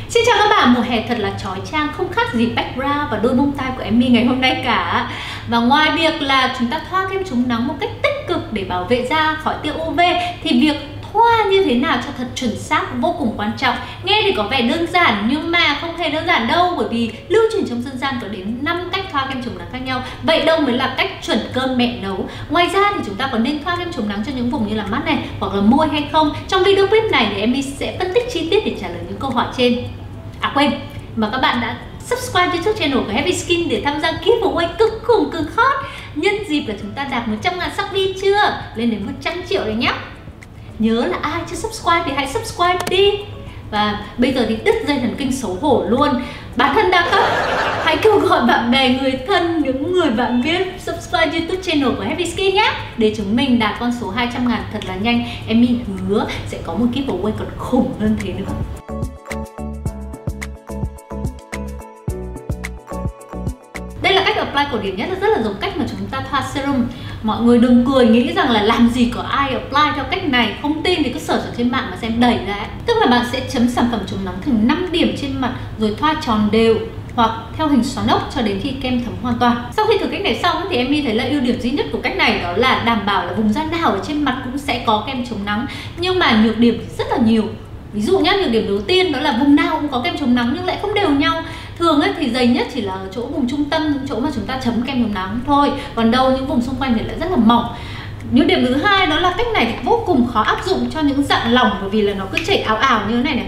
Xin chào các bạn, mùa hè thật là chói chang, không khác gì background và đôi bông tai của Emmy ngày hôm nay cả. Và ngoài việc là chúng ta thoa kem chống nắng một cách tích cực để bảo vệ da khỏi tia UV, thì việc thoa như thế nào cho thật chuẩn xác vô cùng quan trọng. Nghe thì có vẻ đơn giản nhưng mà không hề đơn giản đâu, bởi vì lưu truyền trong dân gian có đến 5 cách thoa kem chống nắng khác nhau. Vậy đâu mới là cách chuẩn cơm mẹ nấu? Ngoài ra thì chúng ta có nên thoa kem chống nắng cho những vùng như là mắt này hoặc là môi hay không? Trong video clip này thì Emmy sẽ phân tích chi tiết để trả lời những câu hỏi trên. À quên, mà các bạn đã subscribe YouTube channel của Happy Skin để tham gia giveaway cực khủng cực hot nhân dịp là chúng ta đạt 100.000 subscribe chưa? Lên đến 100 triệu đấy nhá. Nhớ là ai chưa subscribe thì hãy subscribe đi. Và bây giờ thì đứt dây thần kinh xấu hổ luôn. Bản thân đa cấp, hãy kêu gọi bạn bè, người thân, những người bạn biết subscribe YouTube channel của Happy Skin nhé, để chúng mình đạt con số 200.000 thật là nhanh. Emmy hứa sẽ có một giveaway còn khủng hơn thế nữa. Đây là cách apply cổ điển nhất, rất là giống cách mà chúng ta thoa serum. Mọi người đừng cười nghĩ rằng là làm gì có ai apply theo cách này. Không tin thì cứ search ở trên mạng mà xem đầy ra ấy. Tức là bạn sẽ chấm sản phẩm chống nắng thành 5 điểm trên mặt rồi thoa tròn đều hoặc theo hình xoắn ốc cho đến khi kem thấm hoàn toàn. Sau khi thử cách này xong thì Emmy thấy là ưu điểm duy nhất của cách này đó là đảm bảo là vùng da nào ở trên mặt cũng sẽ có kem chống nắng. Nhưng mà nhược điểm thì rất là nhiều. Ví dụ nhá, nhược điểm đầu tiên đó là vùng nào cũng có kem chống nắng nhưng lại không đều nhau. Thường ấy thì dày nhất chỉ là ở chỗ vùng trung tâm, những chỗ mà chúng ta chấm kem chống nắng thôi. Còn đâu những vùng xung quanh thì lại rất là mỏng. Nhược điểm thứ hai đó là cách này thì vô cùng khó áp dụng cho những dạng lỏng, bởi vì là nó cứ chảy ảo ảo như thế này này.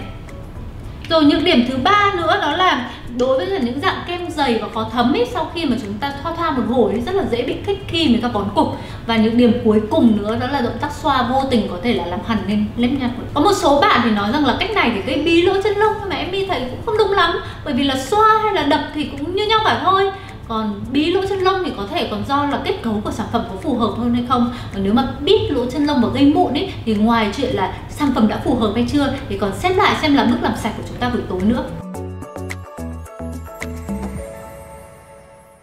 Rồi nhược điểm thứ ba nữa đó là đối với những dạng kem dày và khó thấm ấy, sau khi mà chúng ta thoa một hồi rất là dễ bị kích khi người ta bón cục. Và nhược điểm cuối cùng nữa đó là động tác xoa vô tình có thể là làm hằn lên nếp nhăn. Có một số bạn thì nói rằng là cách này thì gây bí lỗ chân lông, nhưng mà Emmy thấy cũng không đúng lắm, bởi vì là xoa hay là đập thì cũng như nhau cả thôi. Còn bí lỗ chân lông thì có thể còn do là kết cấu của sản phẩm có phù hợp hơn hay không. Và nếu mà bít lỗ chân lông và gây mụn ấy, thì ngoài chuyện là sản phẩm đã phù hợp hay chưa thì còn xét lại xem là bước làm sạch của chúng ta buổi tối nữa.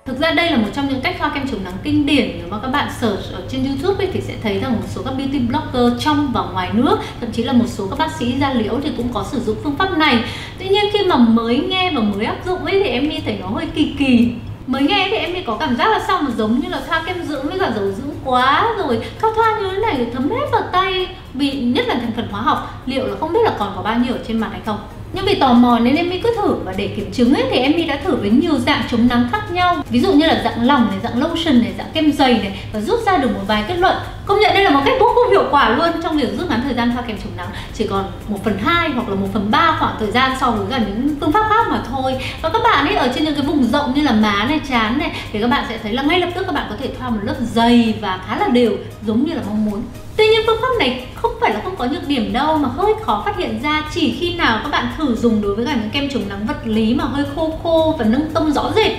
Thực ra đây là một trong những cách thoa kem chống nắng kinh điển. Nếu mà các bạn search ở trên YouTube ấy, thì sẽ thấy rằng một số các beauty blogger trong và ngoài nước, thậm chí là một số các bác sĩ da liễu thì cũng có sử dụng phương pháp này. Tuy nhiên khi mà mới nghe và mới áp dụng ấy thì Emmy thấy nó hơi kỳ kỳ. Mới nghe thì Emmy có cảm giác là sao mà giống như là thoa kem dưỡng với cả dầu dưỡng quá, rồi thoa như thế này thấm hết vào tay, vì nhất là thành phần hóa học, liệu là không biết là còn có bao nhiêu ở trên mặt hay không. Nhưng vì tò mò nên Emmy cứ thử, và để kiểm chứng ấy thì Emmy đã thử với nhiều dạng chống nắng khác nhau. Ví dụ như là dạng lỏng này, dạng lotion này, dạng kem dày này, và rút ra được một vài kết luận. Công nhận đây là một cách vô cùng hiệu quả luôn trong việc rút ngắn thời gian thoa kem chống nắng, chỉ còn 1/2 hoặc là 1/3 khoảng thời gian so với cả những phương pháp khác mà thôi. Và các bạn ấy ở trên những cái vùng rộng như là má này, trán này thì các bạn sẽ thấy là ngay lập tức các bạn có thể thoa một lớp dày và khá là đều giống như là mong muốn. Tuy nhiên phương pháp này không phải là không có nhược điểm đâu, mà hơi khó phát hiện ra chỉ khi nào các bạn thử dùng đối với cả những kem chống nắng vật lý mà hơi khô khô và nâng tông rõ rệt.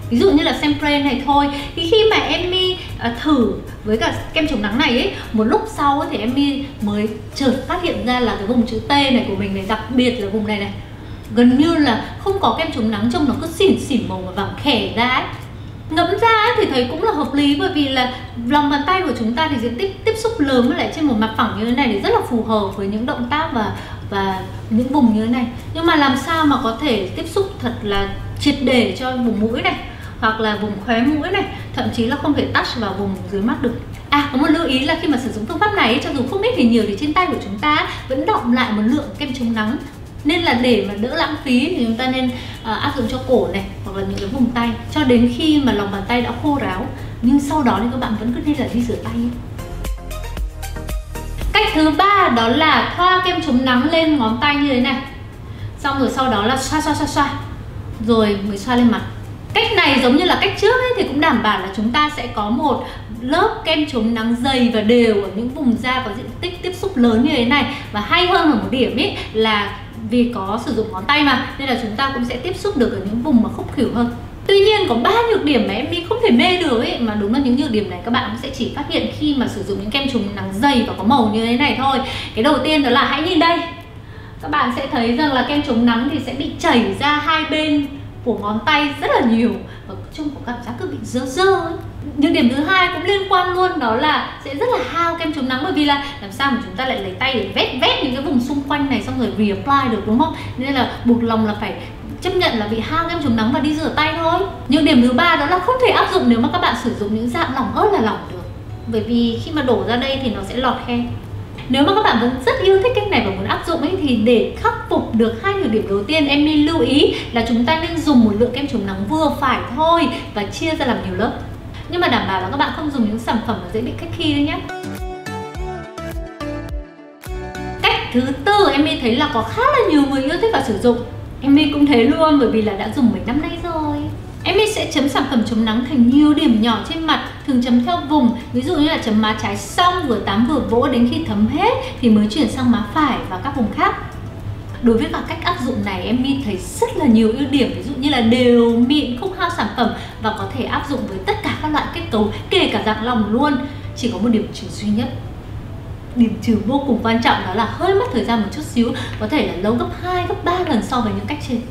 Ví dụ như là Sempra này thôi. Thì khi mà Emmy thử với cả kem chống nắng này ấy, một lúc sau thì Emmy mới chợt phát hiện ra là cái vùng chữ T này của mình này, đặc biệt là vùng này này, gần như là không có kem chống nắng, trông nó cứ xỉn xỉn màu và vàng khè ra ấy. Ngẫm ra thì thấy cũng là hợp lý, bởi vì là lòng bàn tay của chúng ta thì diện tích tiếp xúc lớn với lại trên một mặt phẳng như thế này thì rất là phù hợp với những động tác và những vùng như thế này. Nhưng mà làm sao mà có thể tiếp xúc thật là triệt để cho vùng mũi này, hoặc là vùng khóe mũi này, thậm chí là không thể touch vào vùng dưới mắt được. À, có một lưu ý là khi mà sử dụng phương pháp này, cho dù không ít thì nhiều thì trên tay của chúng ta vẫn đọng lại một lượng kem chống nắng. Nên là để mà đỡ lãng phí thì chúng ta nên áp dụng cho cổ này hoặc là những cái vùng tay cho đến khi mà lòng bàn tay đã khô ráo. Nhưng sau đó thì các bạn vẫn cứ nên là đi rửa tay. Cách thứ ba đó là thoa kem chống nắng lên ngón tay như thế này, xong rồi sau đó là xoa rồi mới xoa lên mặt. Cách này giống như là cách trước ấy, thì cũng đảm bảo là chúng ta sẽ có một lớp kem chống nắng dày và đều ở những vùng da có diện tích tiếp xúc lớn như thế này. Và hay hơn ở một điểm ấy là vì có sử dụng ngón tay mà, nên là chúng ta cũng sẽ tiếp xúc được ở những vùng mà khúc khuỷu hơn. Tuy nhiên có 3 nhược điểm mà Emmy không thể mê được ấy, mà đúng là những nhược điểm này các bạn cũng sẽ chỉ phát hiện khi mà sử dụng những kem chống nắng dày và có màu như thế này thôi. Cái đầu tiên đó là hãy nhìn đây. Các bạn sẽ thấy rằng là kem chống nắng thì sẽ bị chảy ra hai bên của ngón tay rất là nhiều, và trông có cảm giác cứ bị dơ dơ ấy. Nhược điểm thứ hai cũng liên quan luôn, đó là sẽ rất là hao kem chống nắng, bởi vì là làm sao mà chúng ta lại lấy tay để vét những cái vùng xung quanh này xong rồi reapply được, đúng không? Nên là buộc lòng là phải chấp nhận là bị hao kem chống nắng và đi rửa tay thôi. Nhược điểm thứ ba đó là không thể áp dụng nếu mà các bạn sử dụng những dạng lỏng ớt là lỏng được, bởi vì khi mà đổ ra đây thì nó sẽ lọt khe. Nếu mà các bạn vẫn rất yêu thích cách này và muốn áp dụng ấy, thì để khắc phục được hai nhược điểm đầu tiên, em nên lưu ý là chúng ta nên dùng một lượng kem chống nắng vừa phải thôi và chia ra làm nhiều lớp. Nhưng mà đảm bảo là các bạn không dùng những sản phẩm mà dễ bị cách khi đấy nhé. Cách thứ tư em thấy là có khá là nhiều người yêu thích và sử dụng. Em cũng thế luôn, bởi vì là đã dùng mấy năm nay rồi. Em sẽ chấm sản phẩm chống nắng thành nhiều điểm nhỏ trên mặt, thường chấm theo vùng. Ví dụ như là chấm má trái xong vừa tắm vừa vỗ đến khi thấm hết thì mới chuyển sang má phải và các vùng khác. Đối với cả cách áp dụng này, em thấy rất là nhiều ưu điểm, ví dụ như là đều mịn, không hao sản phẩm và có thể áp dụng với tất cả các loại kết cấu, kể cả dạng lỏng luôn. Chỉ có một điểm trừ duy nhất. Điểm trừ vô cùng quan trọng đó là hơi mất thời gian một chút xíu, có thể là lâu gấp 2, gấp 3 lần so với những cách trên.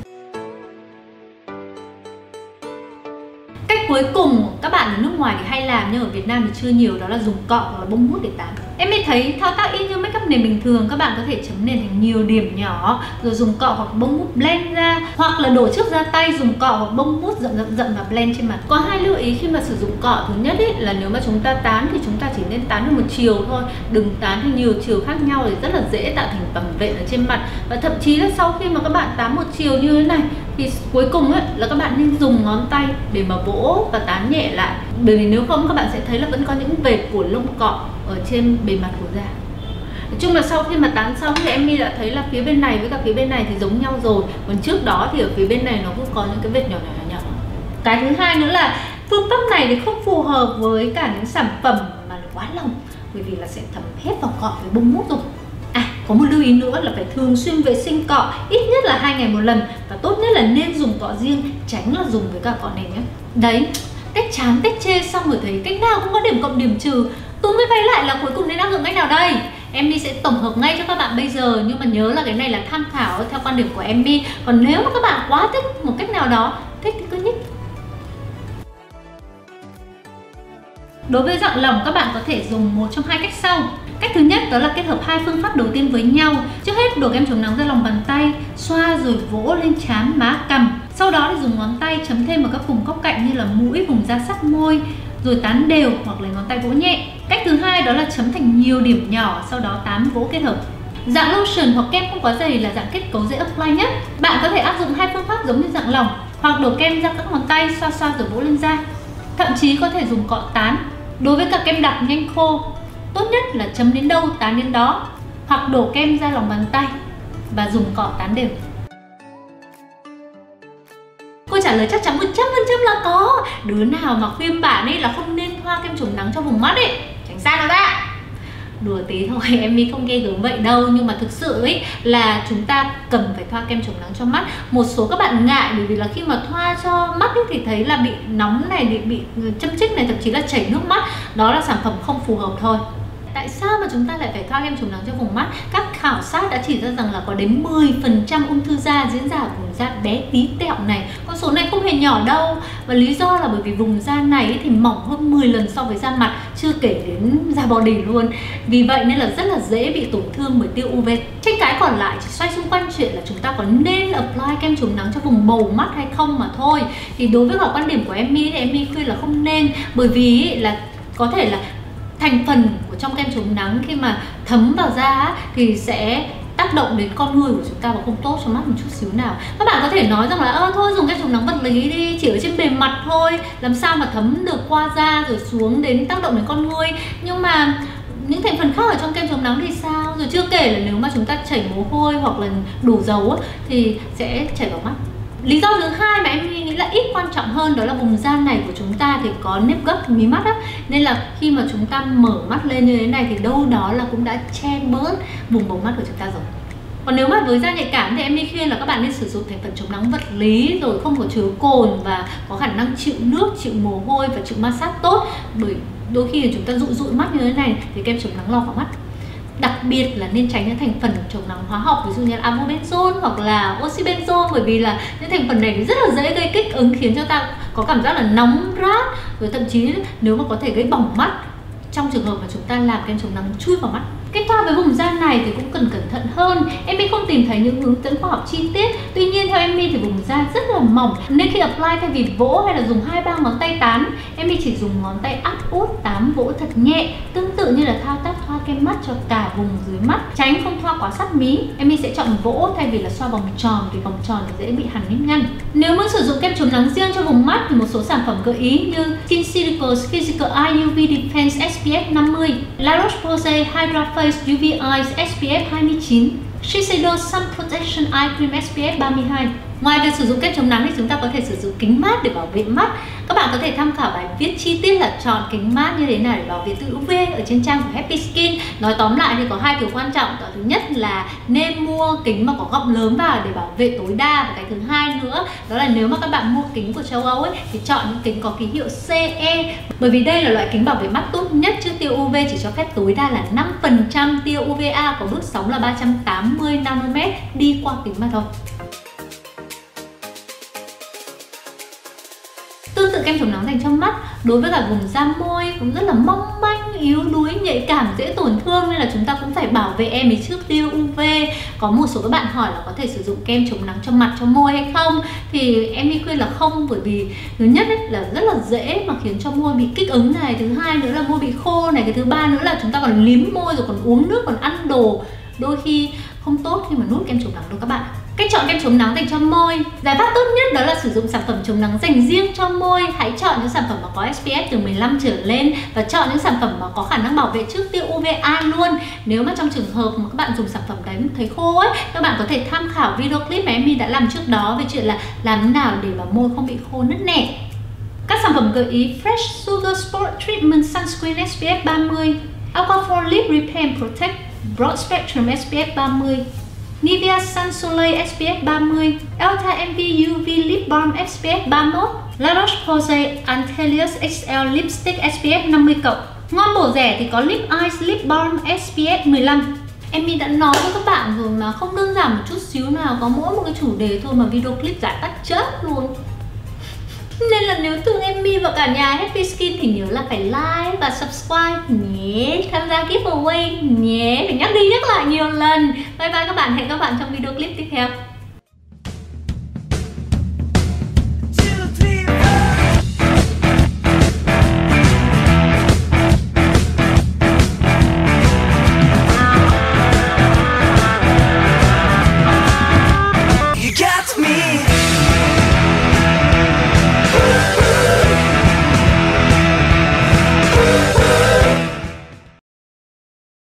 Cách cuối cùng các bạn ở nước ngoài thì hay làm nhưng ở Việt Nam thì chưa nhiều, đó là dùng cọ hoặc là bông mút để tán. Em thấy thao tác y như make up nền bình thường, các bạn có thể chấm nền thành nhiều điểm nhỏ rồi dùng cọ hoặc bông mút blend ra, hoặc là đổ trước ra tay dùng cọ hoặc bông mút rậm và blend trên mặt. Có hai lưu ý khi mà sử dụng cọ. Thứ nhất là nếu mà chúng ta tán thì chúng ta chỉ nên tán được một chiều thôi, đừng tán thành nhiều chiều khác nhau thì rất là dễ tạo thành bầm vện ở trên mặt. Và thậm chí là sau khi mà các bạn tán một chiều như thế này thì cuối cùng là các bạn nên dùng ngón tay để mà vỗ và tán nhẹ lại, bởi vì nếu không các bạn sẽ thấy là vẫn có những vệt của lông cọ ở trên bề mặt của da. Nói chung là sau khi mà tán xong thì em đã thấy là phía bên này với cả phía bên này thì giống nhau rồi, còn trước đó thì ở phía bên này nó cũng có những cái vệt nhỏ. Cái thứ hai nữa là phương pháp này thì không phù hợp với cả những sản phẩm mà nó quá lỏng, bởi vì là sẽ thấm hết vào cọ với bông mút rồi. Có một lưu ý nữa là phải thường xuyên vệ sinh cọ, ít nhất là 2 ngày một lần, và tốt nhất là nên dùng cọ riêng, tránh là dùng với cả cọ nền nhé. Đấy, test chán test chê xong rồi thấy cách nào cũng có điểm cộng điểm trừ, tôi mới vay lại là cuối cùng nên áp dụng cách nào đây. Em sẽ tổng hợp ngay cho các bạn bây giờ, nhưng mà nhớ là cái này là tham khảo theo quan điểm của em. Còn nếu mà các bạn quá thích một cách nào đó, thích thì cứ nhích. Đối với dạng lỏng, các bạn có thể dùng một trong hai cách sau. Cách thứ nhất đó là kết hợp hai phương pháp đầu tiên với nhau. Trước hết đổ kem chống nắng ra lòng bàn tay, xoa rồi vỗ lên trán, má, cằm. Sau đó thì dùng ngón tay chấm thêm vào các vùng góc cạnh như là mũi, vùng da sát môi, rồi tán đều hoặc lấy ngón tay vỗ nhẹ. Cách thứ hai đó là chấm thành nhiều điểm nhỏ, sau đó tán vỗ kết hợp. Dạng lotion hoặc kem không quá dày là dạng kết cấu dễ apply nhất. Bạn có thể áp dụng hai phương pháp giống như dạng lỏng, hoặc đổ kem ra các ngón tay, xoa rồi vỗ lên da. Thậm chí có thể dùng cọ tán. Đối với cả kem đặc nhanh khô, tốt nhất là chấm đến đâu tán đến đó, hoặc đổ kem ra lòng bàn tay và dùng cọ tán đều. Câu trả lời chắc chắn 100% là có. Đứa nào mà khuyên bạn là không nên thoa kem chống nắng cho vùng mắt tránh xa nó ra. Đùa tí thôi, em không ghê gớm vậy đâu, nhưng mà thực sự là chúng ta cần phải thoa kem chống nắng cho mắt. Một số các bạn ngại bởi vì là khi mà thoa cho mắt thì thấy là bị nóng này, bị châm chích này, thậm chí là chảy nước mắt. Đó là sản phẩm không phù hợp thôi. Tại sao mà chúng ta lại phải thoa kem chống nắng cho vùng mắt? Các khảo sát đã chỉ ra rằng là có đến 10% ung thư da diễn ra ở vùng da bé tí tẹo này. Con số này không hề nhỏ đâu. Và lý do là bởi vì vùng da này thì mỏng hơn 10 lần so với da mặt, chưa kể đến da body luôn. Vì vậy nên là rất là dễ bị tổn thương bởi tia UV. Trên cái còn lại chỉ xoay xung quanh chuyện là chúng ta có nên apply kem chống nắng cho vùng bầu mắt hay không mà thôi. Thì đối với cả quan điểm của em thì em khuyên là không nên, bởi vì là có thể là thành phần của trong kem chống nắng khi mà thấm vào da thì sẽ tác động đến con người của chúng ta và không tốt cho mắt một chút xíu nào. Các bạn có thể nói rằng là thôi dùng kem chống nắng vật lý đi, chỉ ở trên bề mặt thôi, làm sao mà thấm được qua da rồi xuống đến tác động đến con người. Nhưng mà những thành phần khác ở trong kem chống nắng thì sao? Rồi chưa kể là nếu mà chúng ta chảy mồ hôi hoặc là đổ dầu thì sẽ chảy vào mắt. Lý do thứ hai mà em nghĩ là ít quan trọng hơn đó là vùng da này của chúng ta thì có nếp gấp mí mắt nên là khi mà chúng ta mở mắt lên như thế này thì đâu đó là cũng đã che bớt vùng bầu mắt của chúng ta rồi. Còn nếu mà với da nhạy cảm thì em khuyên là các bạn nên sử dụng thành phần chống nắng vật lý rồi không có chứa cồn và có khả năng chịu nước, chịu mồ hôi và chịu ma sát tốt, bởi đôi khi chúng ta dụi mắt như thế này thì kem chống nắng lọt vào mắt. Đặc biệt là nên tránh những thành phần chống nắng hóa học, ví dụ như là avobenzone hoặc là oxybenzone, bởi vì là những thành phần này rất là dễ gây kích ứng, khiến cho ta có cảm giác là nóng rát, rồi thậm chí nếu mà có thể gây bỏng mắt trong trường hợp mà chúng ta làm kem chống nắng chui vào mắt. Cách thoa với vùng da này thì cũng cần cẩn thận hơn. Em không tìm thấy những hướng dẫn khoa học chi tiết. Tuy nhiên theo em thì vùng da rất là mỏng, nên khi apply thay vì vỗ hay là dùng 2-3 ngón tay tán, em chỉ dùng ngón tay áp út tán vỗ thật nhẹ, tương tự như là thao tác thoa kem mắt cho cả vùng dưới mắt, tránh không thoa quá sát mí. Em sẽ chọn vỗ thay vì là xoa vòng tròn, vì vòng tròn thì dễ bị hằn nếp nhăn. Nếu muốn sử dụng kem chống nắng riêng cho vùng mắt thì một số sản phẩm gợi ý như SkinCeuticals Physical Eye UV Defense SPF 50, La Roche-Posay Hydra Face UV Eyes SPF 29, Shiseido Sun Protection Eye Cream SPF 32. Ngoài việc sử dụng kem chống nắng thì chúng ta có thể sử dụng kính mát để bảo vệ mắt. Các bạn có thể tham khảo bài viết chi tiết là chọn kính mát như thế nào để bảo vệ từ UV ở trên trang của Happy Skin. Nói tóm lại thì có 2 điều quan trọng. Thứ nhất là nên mua kính mà có gọng lớn vào để bảo vệ tối đa, và cái thứ hai nữa đó là nếu mà các bạn mua kính của châu Âu thì chọn những kính có ký hiệu CE, bởi vì đây là loại kính bảo vệ mắt tốt nhất, chứ tia UV chỉ cho phép tối đa là 5% tia UVA có bước sóng là 380 nanomet đi qua kính mà thôi. Tương tự kem chống nắng dành cho mắt, đối với cả vùng da môi cũng rất là mong manh, yếu đuối, nhạy cảm, dễ tổn thương, nên là chúng ta cũng phải bảo vệ em ấy trước tia UV. Có một số các bạn hỏi là có thể sử dụng kem chống nắng cho mặt, cho môi hay không, thì em khuyên là không, bởi vì thứ nhất là rất là dễ mà khiến cho môi bị kích ứng này, thứ hai nữa là môi bị khô này, cái thứ ba nữa là chúng ta còn liếm môi rồi còn uống nước, còn ăn đồ, đôi khi không tốt khi mà nuốt kem chống nắng đâu các bạn. Cách chọn kem chống nắng dành cho môi, giải pháp tốt nhất đó là sử dụng sản phẩm chống nắng dành riêng cho môi. Hãy chọn những sản phẩm mà có SPF từ 15 trở lên và chọn những sản phẩm mà có khả năng bảo vệ trước tia UVA luôn. Nếu mà trong trường hợp mà các bạn dùng sản phẩm đấy thấy khô các bạn có thể tham khảo video clip mà em đã làm trước đó về chuyện là làm thế nào để mà môi không bị khô nứt nẻ. Các sản phẩm gợi ý: Fresh Sugar Sport Treatment Sunscreen SPF 30, Aquaphor Lip Repair and Protect Broad Spectrum SPF 30, Nivea Sun Soleil SPF 30, Elta MV UV Lip Balm SPF 31, La Roche-Posay Anthelios XL Lipstick SPF 50+. Ngon bổ rẻ thì có Lip Eyes Lip Balm SPF 15. Em đã nói với các bạn rồi mà, không đơn giản một chút xíu nào, có mỗi một cái chủ đề thôi mà video clip giải tắt chết luôn. Nên là nếu thương Emmy và cả nhà Happy Skin thì nhớ là phải like và subscribe nhé, tham gia giveaway nhé, phải nhắc đi nhắc lại nhiều lần. Bye bye các bạn, hẹn các bạn trong video clip tiếp theo.